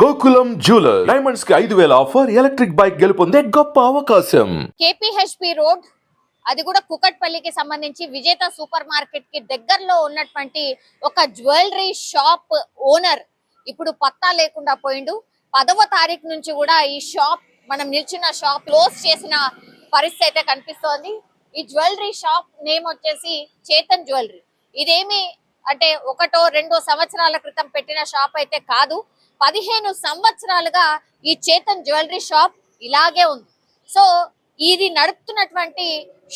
Gokulam jewellers diamonds కి 5,000 offer, electric bike గెలుపొందే గొప్ప అవకాశం. కేపీహెచ్పి రోడ్, అది కూడా కుకట్పల్లికి సంబంధించి విజేత సూపర్ మార్కెట్ కి దగ్గరలో ఉన్నటువంటి ఒక జ్యువెలరీ షాప్ ఓనర్ ఇప్పుడు పత్తా లేకుండా పోయిండు. 10వ తారీఖు నుంచి కూడా ఈ షాప్, మనం నిల్చున్న షాప్ క్లోజ్ చేసిన పరిస్థితి అయితే కనిపిస్తోంది. ఈ జ్యువెలరీ షాప్ నేమ్ వచ్చేసి చేతన్ జ్యువెలరీ. ఇదేమి అంటే 1-2 సంవత్సరాల క్రితం పెట్టిన షాప్ అయితే కాదు. 15 సంవత్సరాలుగా ఈ చేతన్ జ్యువెలరీ షాప్ ఇలాగే ఉంది. సో ఇది నడుపుతున్నటువంటి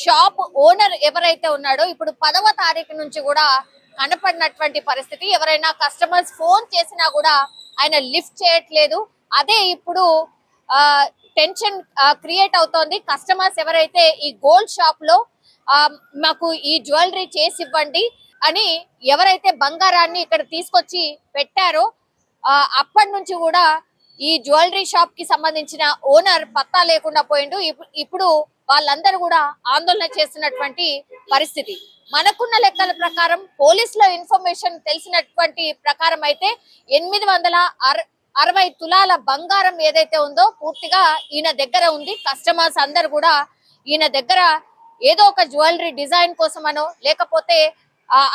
షాప్ ఓనర్ ఎవరైతే ఉన్నాడో ఇప్పుడు 10వ తారీఖు నుంచి కూడా కనపడినటువంటి పరిస్థితి. ఎవరైనా కస్టమర్స్ ఫోన్ చేసినా కూడా ఆయన లిఫ్ట్ చేయట్లేదు. అదే ఇప్పుడు టెన్షన్ క్రియేట్ అవుతోంది. కస్టమర్స్ ఎవరైతే ఈ గోల్డ్ షాప్ లో మాకు ఈ జ్యువెలరీ చేసి ఇవ్వండి అని ఎవరైతే బంగారాన్ని ఇక్కడ తీసుకొచ్చి పెట్టారో అప్పటి నుంచి కూడా ఈ జ్యువెలరీ షాప్ కి సంబంధించిన ఓనర్ పత్తా లేకుండా పోయిండు. ఇప్పుడు వాళ్ళందరూ కూడా ఆందోళన చేస్తున్నటువంటి పరిస్థితి. మనకున్న లెక్కల ప్రకారం, పోలీసుల ఇన్ఫర్మేషన్ తెలిసినటువంటి ప్రకారం అయితే 860 తులాల బంగారం ఏదైతే ఉందో పూర్తిగా ఈయన దగ్గర ఉంది. కస్టమర్స్ అందరు కూడా ఈయన దగ్గర ఏదో ఒక జ్యువెలరీ డిజైన్ కోసమనో, లేకపోతే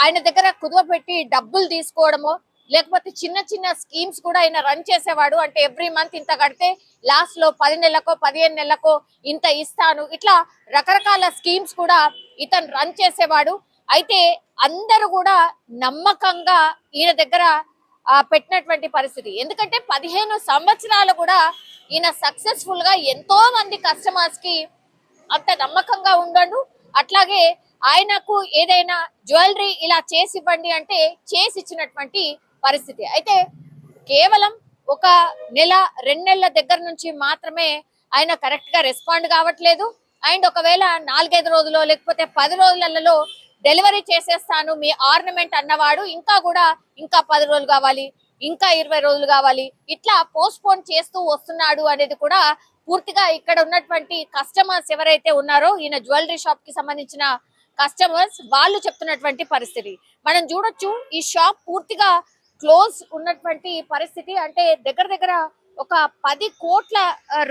ఆయన దగ్గర కుదువ పెట్టి డబ్బులు తీసుకోవడమో, లేకపోతే చిన్న చిన్న స్కీమ్స్ కూడా ఆయన రన్ చేసేవాడు. అంటే ఎవ్రీ మంత్ ఇంత కడితే లాస్ట్ లో 10 నెలలకో 15 నెలలకో ఇంత ఇస్తాను, ఇట్లా రకరకాల స్కీమ్స్ కూడా ఇతను రన్ చేసేవాడు. అయితే అందరూ కూడా నమ్మకంగా ఈయన దగ్గర పెట్టినటువంటి పరిస్థితి. ఎందుకంటే 15 సంవత్సరాలు కూడా ఈయన సక్సెస్ఫుల్ గా ఎంతో మంది కస్టమర్స్ కి అంత నమ్మకంగా ఉండడు. అట్లాగే ఆయనకు ఏదైనా జ్యువెలరీ ఇలా చేసి ఇవ్వండి అంటే చేసి ఇచ్చినటువంటి పరిస్థితి. అయితే కేవలం 1-2 నెలల దగ్గర నుంచి మాత్రమే ఆయన కరెక్ట్ గా రెస్పాండ్ కావట్లేదు. అండ్ ఒకవేళ 4-5 రోజుల్లో లేకపోతే 10 రోజులలో డెలివరీ చేసేస్తాను మీ ఆర్నమెంట్ అన్నవాడు ఇంకా 10 రోజులు కావాలి, ఇంకా 20 రోజులు కావాలి, ఇట్లా పోస్ట్ పోన్ చేస్తూ వస్తున్నాడు అనేది కూడా పూర్తిగా ఇక్కడ ఉన్నటువంటి కస్టమర్స్ ఎవరైతే ఉన్నారో, ఈయన జ్యువెలరీ షాప్ కి సంబంధించిన కస్టమర్స్ వాళ్ళు చెప్తున్నటువంటి పరిస్థితి మనం చూడొచ్చు. ఈ షాప్ పూర్తిగా క్లోజ్ ఉన్నటువంటి పరిస్థితి. అంటే దగ్గర ఒక 10 కోట్ల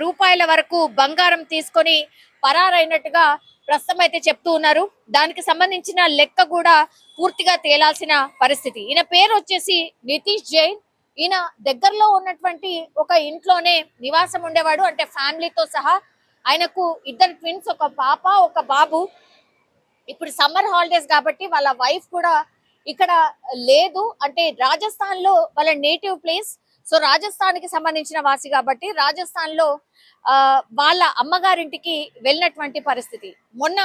రూపాయల వరకు బంగారం తీసుకొని పరారైనట్టుగా ప్రస్తుతం అయితే చెప్తూ ఉన్నారు. దానికి సంబంధించిన లెక్క కూడా పూర్తిగా తేలాల్సిన పరిస్థితి. ఈయన పేరు వచ్చేసి నితీష్ జైన్. ఈయన దగ్గరలో ఉన్నటువంటి ఒక ఇంట్లోనే నివాసం ఉండేవాడు, అంటే ఫ్యామిలీతో సహా. ఆయనకు 2 ట్విన్స్, ఒక పాప ఒక బాబు. ఇప్పుడు సమ్మర్ హాలిడేస్ కాబట్టి వాళ్ళ వైఫ్ కూడా ఇక్కడ లేదు. అంటే రాజస్థాన్ లో వాళ్ళ నేటివ్ ప్లేస్. సో రాజస్థాన్ కి సంబంధించిన వాసి కాబట్టి రాజస్థాన్ లో వాళ్ళ అమ్మగారింటికి వెళ్ళినటువంటి పరిస్థితి. మొన్న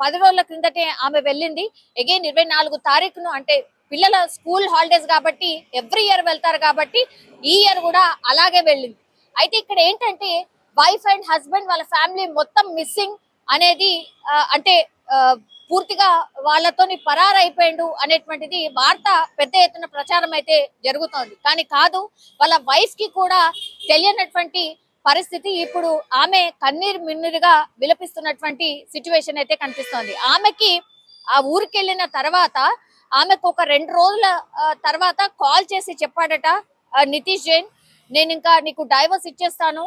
10 రోజుల క్రిందటే ఆమె వెళ్ళింది. అగైన్ 24 తారీఖును, అంటే పిల్లల స్కూల్ హాలిడేస్ కాబట్టి ఎవ్రీ ఇయర్ వెళ్తారు కాబట్టి ఈ ఇయర్ కూడా అలాగే వెళ్ళింది. అయితే ఇక్కడ ఏంటంటే వైఫ్ అండ్ హస్బెండ్ వాళ్ళ ఫ్యామిలీ మొత్తం మిస్సింగ్ అనేది, అంటే పూర్తిగా వాళ్ళతోని పరారైపోయిండు అనేటువంటిది వార్త పెద్ద ఎత్తున ప్రచారం అయితే జరుగుతోంది. కానీ కాదు, వాళ్ళ వైఫ్ కి కూడా తెలియనటువంటి పరిస్థితి. ఇప్పుడు ఆమె కన్నీరు మిన్నీరుగా విలపిస్తున్నటువంటి సిచ్యువేషన్ అయితే కనిపిస్తోంది. ఆమెకి ఆ ఊరికి వెళ్ళిన తర్వాత ఆమెకు ఒక 2 రోజుల తర్వాత కాల్ చేసి చెప్పాడట నితీష్ జైన్, నేను ఇంకా నీకు డైవర్స్ ఇచ్చేస్తాను,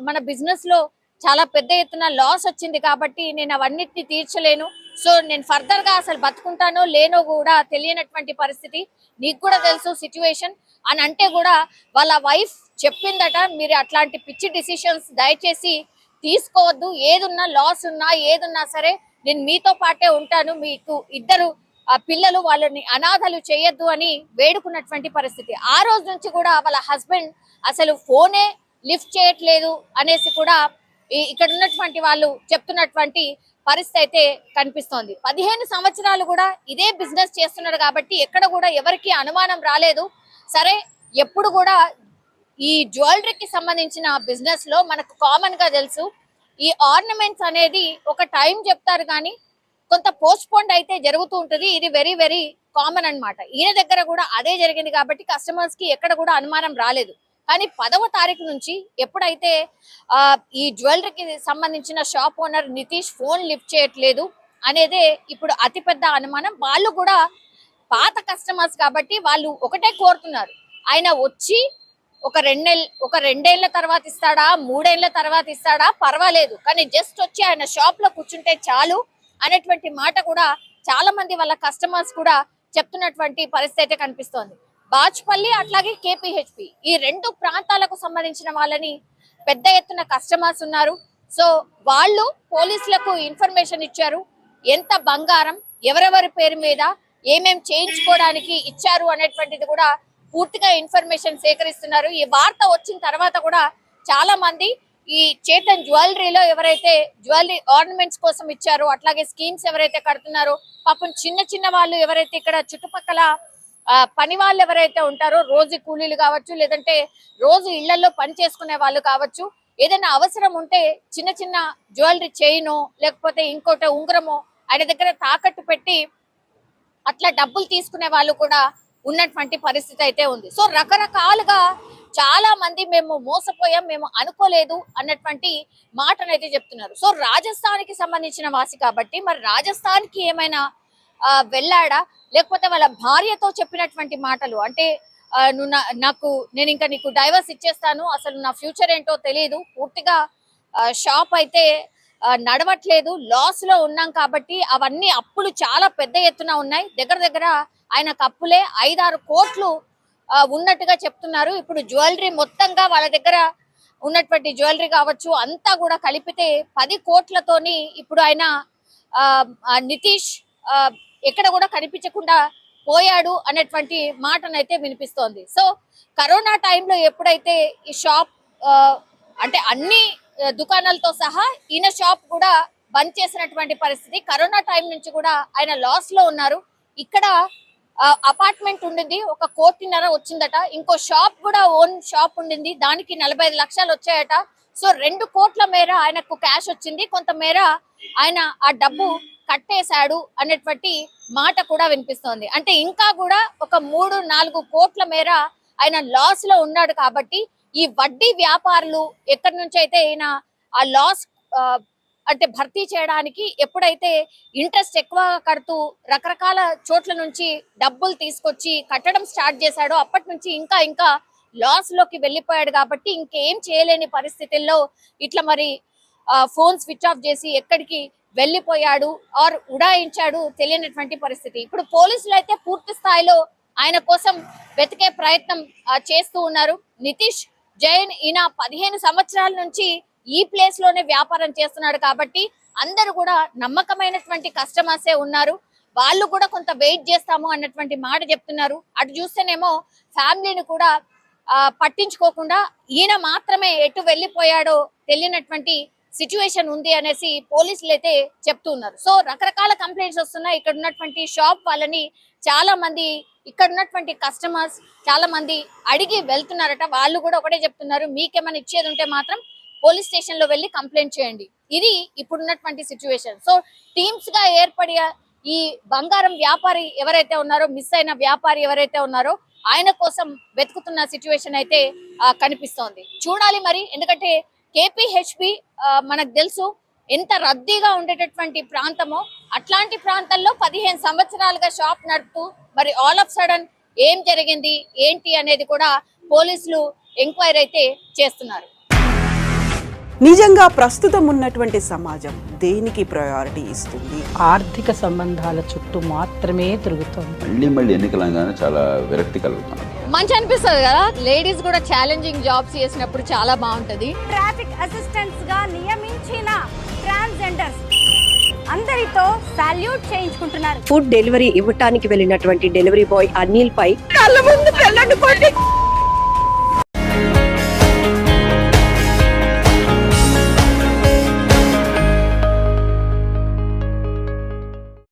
మన బిజినెస్ లో చాలా పెద్ద ఎత్తున లాస్ వచ్చింది కాబట్టి నేను అవన్నిటిని తీర్చలేను, సో నేను ఫర్దర్ గా అసలు బతుకుంటానో లేనో కూడా తెలియనటువంటి పరిస్థితి, నీకు కూడా తెలుసు సిచ్యువేషన్ అని అంటే కూడా వాళ్ళ వైఫ్ చెప్పిందట, మీరు అట్లాంటి పిచ్చి డిసిషన్స్ దయచేసి తీసుకోవద్దు, ఏదున్నా లాస్ ఉన్నా ఏదున్నా సరే నేను మీతో పాటే ఉంటాను, మీకు 2 పిల్లలు, వాళ్ళని అనాథలు చేయొద్దు అని వేడుకున్నటువంటి పరిస్థితి. ఆ రోజు నుంచి కూడా వాళ్ళ హస్బెండ్ అసలు ఫోనే లిఫ్ట్ చేయట్లేదు అనేసి కూడా ఇక్కడ ఉన్నటువంటి వాళ్ళు చెప్తున్నటువంటి పరిస్థితి అయితే కనిపిస్తోంది. 15 సంవత్సరాలు కూడా ఇదే బిజినెస్ చేస్తున్నాడు కాబట్టి ఎక్కడ కూడా ఎవరికి అనుమానం రాలేదు. సరే, ఎప్పుడు కూడా ఈ జ్యువెలరీకి సంబంధించిన బిజినెస్ లో మనకు కామన్ గా తెలుసు, ఈ ఆర్నమెంట్స్ అనేది ఒక టైం చెప్తారు కానీ కొంత పోస్ట్ పోన్ అయితే జరుగుతూ ఉంటుంది. ఇది వెరీ వెరీ కామన్ అన్నమాట. ఈయన దగ్గర కూడా అదే జరిగింది కాబట్టి కస్టమర్స్ కి ఎక్కడ కూడా అనుమానం రాలేదు. కానీ 10వ తారీఖు నుంచి ఎప్పుడైతే ఈ జ్యువెలరీకి సంబంధించిన shop owner Nitish phone lift చేయట్లేదు, అనేదే ఇప్పుడు అతిపెద్ద అనుమానం. వాళ్ళు కూడా పాత కస్టమర్స్ కాబట్టి వాళ్ళు ఒకటే కోరుతున్నారు, ఆయన వచ్చి ఒక రెండేళ్ల తర్వాత ఇస్తాడా, 3 ఏళ్ల తర్వాత ఇస్తాడా పర్వాలేదు, కానీ జస్ట్ వచ్చి ఆయన షాప్ లో కూర్చుంటే చాలు అనేటువంటి మాట కూడా చాలా మంది వాళ్ళ కస్టమర్స్ కూడా చెప్తున్నటువంటి పరిస్థితి కనిపిస్తోంది. బాచ్పల్లి అట్లాగే కేపీహెచ్పి ఈ 2 ప్రాంతాలకు సంబంధించిన వాళ్ళని పెద్ద ఎత్తున కస్టమర్స్ ఉన్నారు. సో వాళ్ళు పోలీసులకు ఇన్ఫర్మేషన్ ఇచ్చారు, ఎంత బంగారం ఎవరెవరి పేరు మీద ఏమేం చేయించుకోవడానికి ఇచ్చారు అనేటువంటిది కూడా పూర్తిగా ఇన్ఫర్మేషన్ సేకరిస్తున్నారు. ఈ వార్త వచ్చిన తర్వాత కూడా చాలా మంది ఈ చేతన్ జ్యువెలరీలో ఎవరైతే జ్యువెలరీ ఆర్నమెంట్స్ కోసం ఇచ్చారో, అట్లాగే స్కీమ్స్ ఎవరైతే కడుతున్నారో, పాపం చిన్న చిన్న వాళ్ళు ఎవరైతే ఇక్కడ చుట్టుపక్కల పని వాళ్ళు ఎవరైతే ఉంటారో, రోజు కూలీలు కావచ్చు, లేదంటే రోజు ఇళ్లలో పని చేసుకునే వాళ్ళు కావచ్చు, ఏదైనా అవసరం ఉంటే చిన్న చిన్న జ్యువెలరీ చైనో లేకపోతే ఇంకోటి ఉంగరమో ఆయన దగ్గర తాకట్టు పెట్టి అట్లా డబ్బులు తీసుకునే వాళ్ళు కూడా ఉన్నటువంటి పరిస్థితి అయితే ఉంది. సో రకరకాలుగా చాలా మంది మేము మోసపోయాం, మేము అనుకోలేదు అన్నటువంటి మాటనైతే చెప్తున్నారు. సో రాజస్థాన్ కి సంబంధించిన వాసి కాబట్టి మరి రాజస్థాన్ కి ఏమైనా వెళ్ళాడా, లేకపోతే వాళ్ళ భార్యతో చెప్పినటువంటి మాటలు అంటే నేను ఇంకా నీకు డైవర్స్ ఇచ్చేస్తాను, అసలు నా ఫ్యూచర్ ఏంటో తెలియదు, పూర్తిగా షాప్ అయితే నడవట్లేదు, లాస్ లో ఉన్నాం కాబట్టి అవన్నీ అప్పులు చాలా పెద్ద ఎత్తున ఉన్నాయి, దగ్గర ఆయనకు అప్పులే 5-6 కోట్లు ఉన్నట్టుగా చెప్తున్నారు. ఇప్పుడు జ్యువెలరీ మొత్తంగా వాళ్ళ దగ్గర ఉన్నటువంటి జ్యువెలరీ కావచ్చు అంతా కూడా కలిపితే 10 కోట్లతోని ఇప్పుడు ఆయన నితీష్ ఎక్కడ కూడా కనిపించకుండా పోయాడు అనేటువంటి మాటనైతే వినిపిస్తోంది. సో కరోనా టైంలో ఎప్పుడైతే ఈ షాప్ అంటే అన్ని దుకాణాలతో సహా ఈయన షాప్ కూడా బంద్ చేసినటువంటి పరిస్థితి, కరోనా టైం నుంచి కూడా ఆయన లాస్ లో ఉన్నారు. ఇక్కడ అపార్ట్మెంట్ ఉండింది, 1.5 కోటి వచ్చిందట, ఇంకో షాప్ కూడా ఓన్ షాప్ ఉండింది, దానికి 45 లక్షలు వచ్చాయట. సో 2 కోట్ల మేర ఆయనకు క్యాష్ వచ్చింది, కొంత మేర ఆయన ఆ డబ్బు కట్టేశాడు అనేటువంటి మాట కూడా వినిపిస్తోంది. అంటే ఇంకా కూడా ఒక 3-4 కోట్ల మేర ఆయన లాస్ లో ఉన్నాడు. కాబట్టి ఈ వడ్డీ వ్యాపారులు ఎక్కడి నుంచి అయితే ఈయన ఆ లాస్ అంటే భర్తీ చేయడానికి ఎప్పుడైతే ఇంట్రెస్ట్ ఎక్కువ కడుతూ రకరకాల చోట్ల నుంచి డబ్బులు తీసుకొచ్చి కట్టడం స్టార్ట్ చేశాడో అప్పటి నుంచి ఇంకా లాస్ లోకి వెళ్ళిపోయాడు. కాబట్టి ఇంకేం చేయలేని పరిస్థితుల్లో ఇట్లా మరి ఫోన్ స్విచ్ ఆఫ్ చేసి ఎక్కడికి వెళ్ళిపోయాడు ఆర్ ఉడాయించాడు తెలియనటువంటి పరిస్థితి. ఇప్పుడు పోలీసులు అయితే పూర్తి స్థాయిలో ఆయన కోసం వెతికే ప్రయత్నం చేస్తూ ఉన్నారు. నితీష్ జైన్ ఈయన 15 సంవత్సరాల నుంచి ఈ ప్లేస్ లోనే వ్యాపారం చేస్తున్నాడు కాబట్టి అందరూ కూడా నమ్మకమైనటువంటి కస్టమర్సే ఉన్నారు, వాళ్ళు కూడా కొంత వెయిట్ చేస్తాము అన్నటువంటి మాట చెప్తున్నారు. అటు చూస్తేనేమో ఫ్యామిలీని కూడా పట్టించుకోకుండా ఈయన మాత్రమే ఎటు వెళ్ళిపోయాడో తెలియనటువంటి సిచ్యువేషన్ ఉంది అనేసి పోలీసులు అయితే చెప్తున్నారు. సో రకరకాల కంప్లైంట్స్ వస్తున్నాయి. ఇక్కడ ఉన్నటువంటి షాప్ వాళ్ళని చాలా మంది, ఇక్కడ ఉన్నటువంటి కస్టమర్స్ చాలా మంది అడిగి వెళ్తున్నారట. వాళ్ళు కూడా ఒకటే చెప్తున్నారు, మీకేమైనా ఇచ్చేది ఉంటే మాత్రం పోలీస్ స్టేషన్ లో వెళ్ళి కంప్లైంట్ చేయండి. ఇది ఇప్పుడున్నటువంటి సిచ్యువేషన్. సో టీమ్స్ గా ఏర్పడి ఈ బంగారం వ్యాపారి ఎవరైతే ఉన్నారో, మిస్ అయిన వ్యాపారి ఎవరైతే ఉన్నారో ఆయన కోసం వెతుకుతున్న సిచ్యువేషన్ అయితే కనిపిస్తోంది. చూడాలి మరి, ఎందుకంటే కేపీహెచ్పి మనకు తెలుసు ఎంత రద్దీగా ఉండేటటువంటి ప్రాంతమో, అట్లాంటి ప్రాంతాల్లో 15 సంవత్సరాలుగా షాప్ నడుపుతూ మరి ఆల్ ఆఫ్ సడన్ ఏం జరిగింది ఏంటి అనేది కూడా పోలీసులు ఎంక్వైరీ అయితే చేస్తున్నారు. నిజంగా ప్రస్తుతం ఉన్నటువంటి సమాజం దేనికి ప్రయారిటీ ఇస్తుంది? ఆర్థిక సంబంధాల చుట్టూ మాత్రమే తిరుగుతుంది. మళ్ళీ ఎన్నికలంగానే చాలా విరక్తి కలుగుతాను. మంచి అనిపిస్తుంది కదా, లేడీస్ కూడా ఛాలెంజింగ్ జాబ్స్ చేసినప్పుడు చాలా బాగుంటది. ట్రాఫిక్ అసిస్టెంట్స్ గా నియమించిన ట్రాన్స్జెండర్స్ అందరితో సాల్యూట్ చేయించుకుంటున్నారు. ఫుడ్ డెలివరీ ఇవ్వటానికి వెళ్ళినటువంటి డెలివరీ బాయ్ అనిల్ పై కళ్ళ ముందు